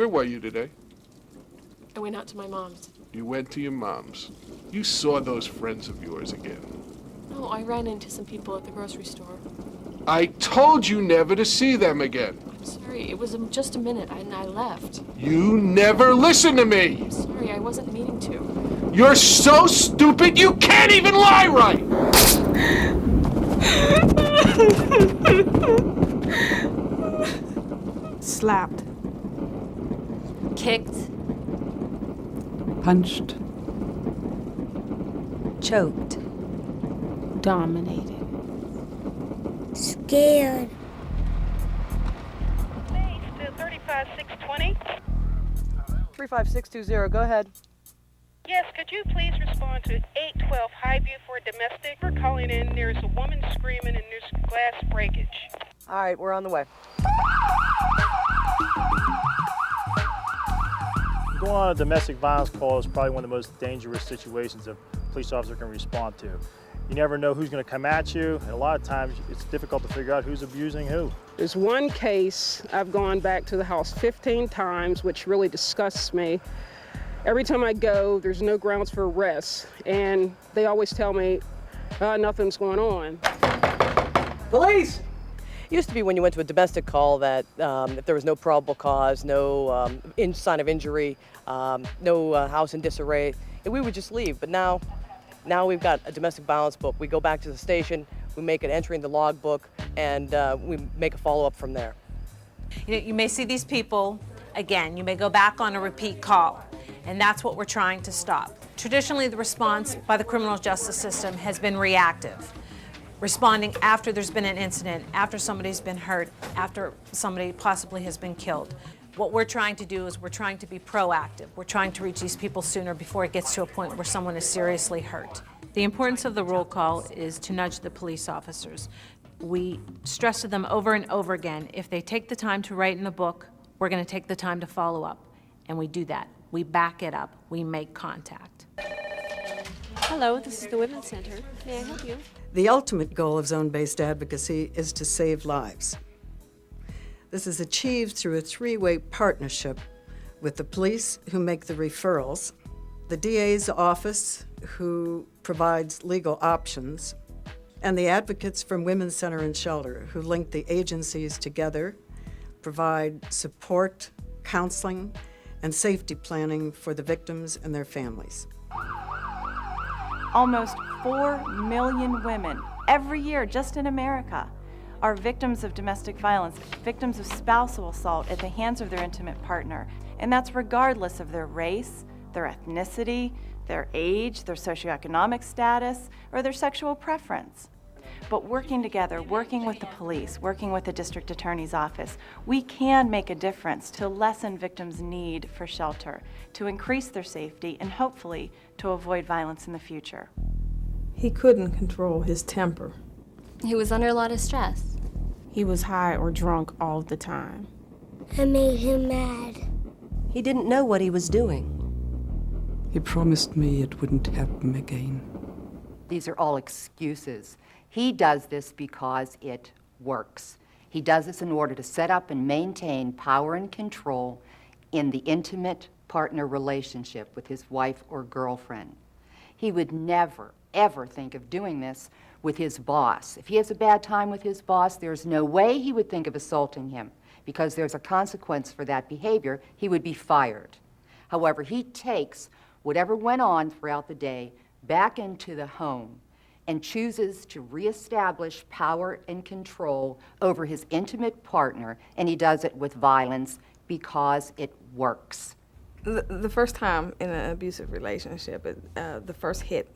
Where were you today? I went out to my mom's. You went to your mom's. You saw those friends of yours again. No, I ran into some people at the grocery store. I told you never to see them again. I'm sorry, it was just a minute and I left. You never listen to me! I'm sorry, I wasn't meaning to. You're so stupid you can't even lie right! Slapped. Kicked. Punched. Choked. Dominated. Scared. Base to 35620. 35620, go ahead. Yes, could you please respond to 812 Highview for a domestic? We're calling in. There's a woman screaming and there's glass breakage. All right, we're on the way. Going on a domestic violence call is probably one of the most dangerous situations a police officer can respond to. You never know who's going to come at you, and a lot of times it's difficult to figure out who's abusing who. There's one case I've gone back to the house 15 times, which really disgusts me. Every time I go, there's no grounds for arrest, and they always tell me, nothing's going on. Police! It used to be when you went to a domestic call that if there was no probable cause, no sign of injury, no house in disarray, we would just leave. But now we've got a domestic violence book. We go back to the station, we make an entry in the log book, and we make a follow-up from there. You may see these people again. You may go back on a repeat call, and that's what we're trying to stop. Traditionally, the response by the criminal justice system has been reactive, responding after there's been an incident, after somebody's been hurt, after somebody possibly has been killed. What we're trying to do is we're trying to be proactive. We're trying to reach these people sooner before it gets to a point where someone is seriously hurt. The importance of the roll call is to nudge the police officers. We stress to them over and over again, if they take the time to write in the book, we're going to take the time to follow up. And we do that. We back it up. We make contact. Hello, this is the Women's Center. May I help you? The ultimate goal of zone-based advocacy is to save lives. This is achieved through a three-way partnership with the police, who make the referrals, the DA's office, who provides legal options, and the advocates from Women's Center and Shelter, who link the agencies together, provide support, counseling, and safety planning for the victims and their families. Almost 4 million women every year, just in America, are victims of domestic violence, victims of spousal assault at the hands of their intimate partner. And that's regardless of their race, their ethnicity, their age, their socioeconomic status, or their sexual preference. But working together, working with the police, working with the district attorney's office, we can make a difference to lessen victims' need for shelter, to increase their safety, and hopefully to avoid violence in the future. He couldn't control his temper. He was under a lot of stress. He was high or drunk all the time. I made him mad. He didn't know what he was doing. He promised me it wouldn't happen again. These are all excuses. He does this because it works. He does this in order to set up and maintain power and control in the intimate partner relationship with his wife or girlfriend. He would never, ever think of doing this with his boss. If he has a bad time with his boss, there's no way he would think of assaulting him, because there's a consequence for that behavior. He would be fired. However, he takes whatever went on throughout the day back into the home and chooses to reestablish power and control over his intimate partner, and he does it with violence because it works. The first time in an abusive relationship, the first hit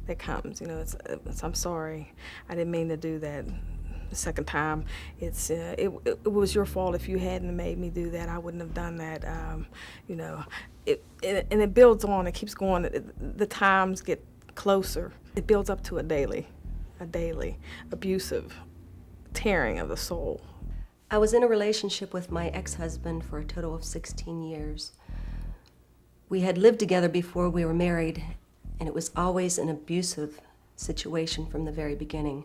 that comes, it's I'm sorry, I didn't mean to do that. The second time, it was your fault. If you hadn't made me do that, I wouldn't have done that. And it builds on. It keeps going. The times get closer. It builds up to a daily abusive tearing of the soul. I was in a relationship with my ex-husband for a total of 16 years. We had lived together before we were married, and it was always an abusive situation from the very beginning.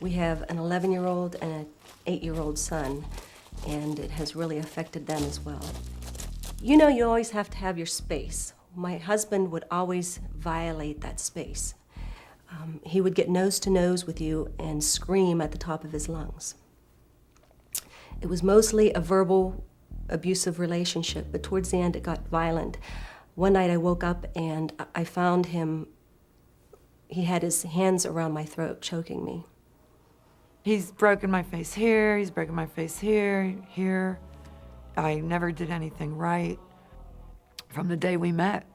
We have an 11-year-old and an 8-year-old son, and it has really affected them as well. You know, you always have to have your space. My husband would always violate that space. He would get nose to nose with you and scream at the top of his lungs. It was mostly a verbal, abusive relationship, but towards the end it got violent. One night I woke up and I found him, he had his hands around my throat, choking me. He's broken my face here, he's broken my face here, here. I never did anything right. From the day we met,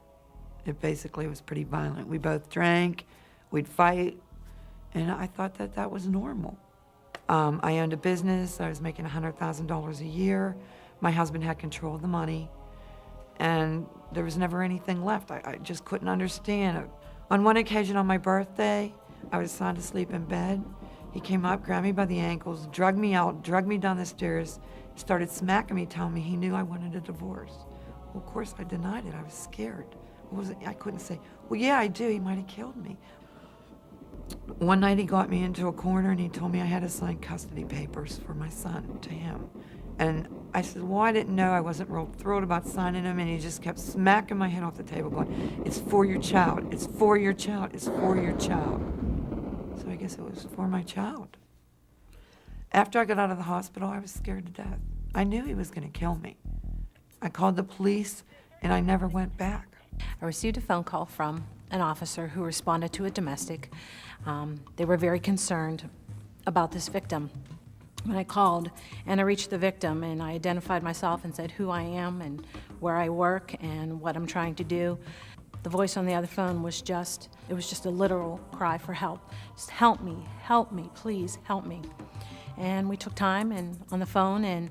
it basically was pretty violent. We both drank, we'd fight, and I thought that that was normal. I owned a business, I was making $100,000 a year. My husband had control of the money, and there was never anything left. I just couldn't understand. On one occasion on my birthday, I was assigned to sleep in bed. He came up, grabbed me by the ankles, drugged me out, drugged me down the stairs, started smacking me, telling me he knew I wanted a divorce. Well, of course, I denied it. I was scared. I couldn't say, well, yeah, I do. He might have killed me. One night he got me into a corner and he told me I had to sign custody papers for my son to him. And I said, well, I didn't know. I wasn't real thrilled about signing them. And he just kept smacking my head off the table going, it's for your child. It's for your child. It's for your child. So I guess it was for my child. After I got out of the hospital, I was scared to death. I knew he was going to kill me. I called the police and I never went back. I received a phone call from an officer who responded to a domestic. They were very concerned about this victim. When I called and I reached the victim and I identified myself and said who I am and where I work and what I'm trying to do, the voice on the other phone was just a literal cry for help. Just help me, please help me. And we took time and on the phone and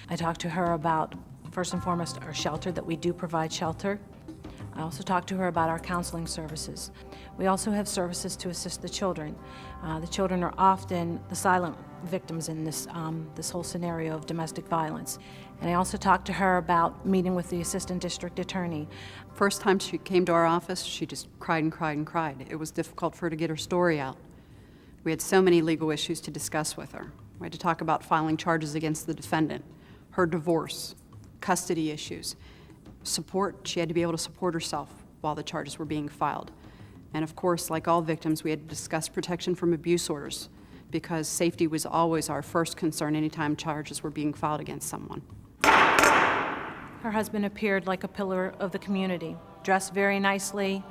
I talked to her about, first and foremost, our shelter, that we do provide shelter. I also talked to her about our counseling services. We also have services to assist the children. The children are often the silent victims in this whole scenario of domestic violence. And I also talked to her about meeting with the assistant district attorney. First time she came to our office, she just cried and cried and cried. It was difficult for her to get her story out. We had so many legal issues to discuss with her. We had to talk about filing charges against the defendant, her divorce, custody issues. Support, she had to be able to support herself while the charges were being filed. And of course, like all victims, we had to discuss protection from abuse orders because safety was always our first concern anytime charges were being filed against someone. Her husband appeared like a pillar of the community, dressed very nicely.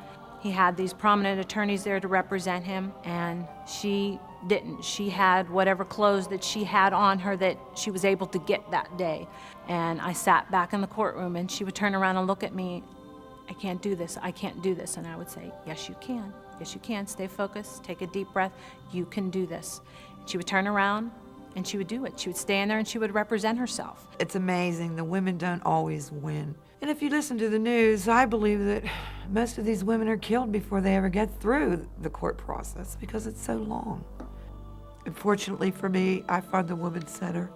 He had these prominent attorneys there to represent him, and she didn't. She had whatever clothes that she had on her that she was able to get that day. And I sat back in the courtroom and she would turn around and look at me, I can't do this, I can't do this. And I would say, yes you can, stay focused, take a deep breath, you can do this. And she would turn around and she would do it. She would stand there and she would represent herself. It's amazing, the women don't always win. And if you listen to the news, I believe that most of these women are killed before they ever get through the court process because it's so long. Unfortunately for me, I found the woman center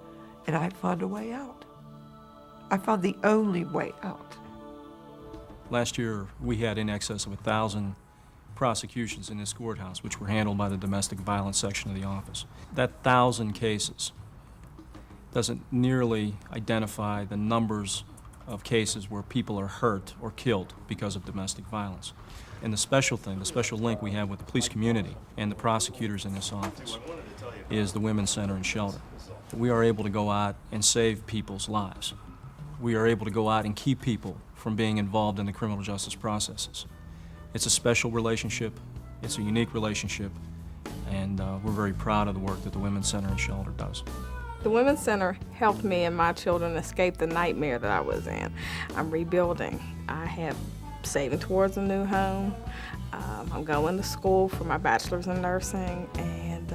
and I found a way out. I found the only way out. Last year, we had in excess of 1,000 prosecutions in this courthouse, which were handled by the domestic violence section of the office. That 1,000 cases doesn't nearly identify the numbers of cases where people are hurt or killed because of domestic violence. And the special thing, the special link we have with the police community and the prosecutors in this office is the Women's Center and Shelter. We are able to go out and save people's lives. We are able to go out and keep people from being involved in the criminal justice processes. It's a special relationship, it's a unique relationship, and we're very proud of the work that the Women's Center and Shelter does. The Women's Center helped me and my children escape the nightmare that I was in. I'm rebuilding. I have saving towards a new home. I'm going to school for my bachelor's in nursing and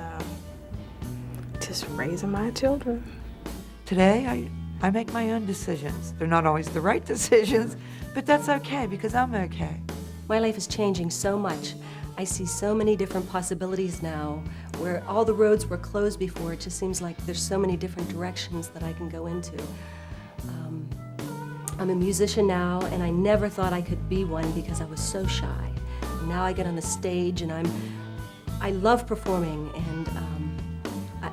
just raising my children. Today, I make my own decisions. They're not always the right decisions, but that's okay because I'm okay. My life is changing so much. I see so many different possibilities now where all the roads were closed before. It just seems like there's so many different directions that I can go into. I'm a musician now, and I never thought I could be one because I was so shy. And now I get on the stage, and I love performing, and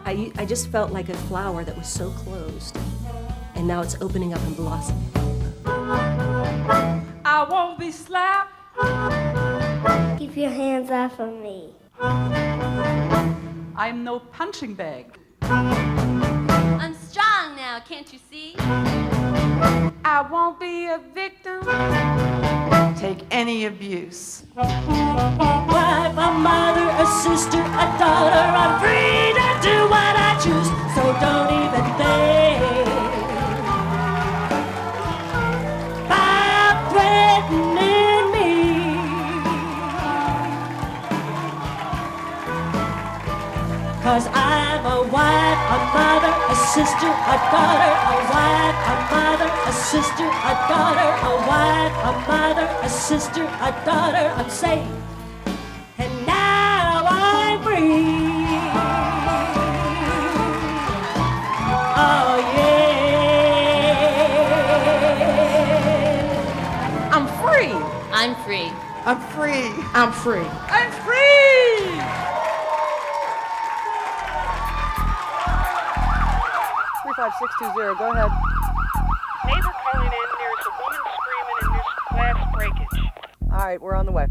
I just felt like a flower that was so closed, and now it's opening up and blossoming. I won't be slapped. Keep your hands off of me. I'm no punching bag. I'm strong now, can't you see? I won't be a victim. Take any abuse. Wife, a mother, a sister, a daughter, I'm free to do what I choose, so don't even think about threatening me. 'Cause I'm a wife, a mother, a sister, a daughter, a wife, a mother, a sister, a daughter, a wife, a mother, a sister, a daughter, I'm safe. And now I'm free. Oh yeah. I'm free. I'm free. I'm free. I'm free. I'm free. 35620, go ahead. Neighbor calling in, there's a woman screaming and there's glass breakage. All right, we're on the way.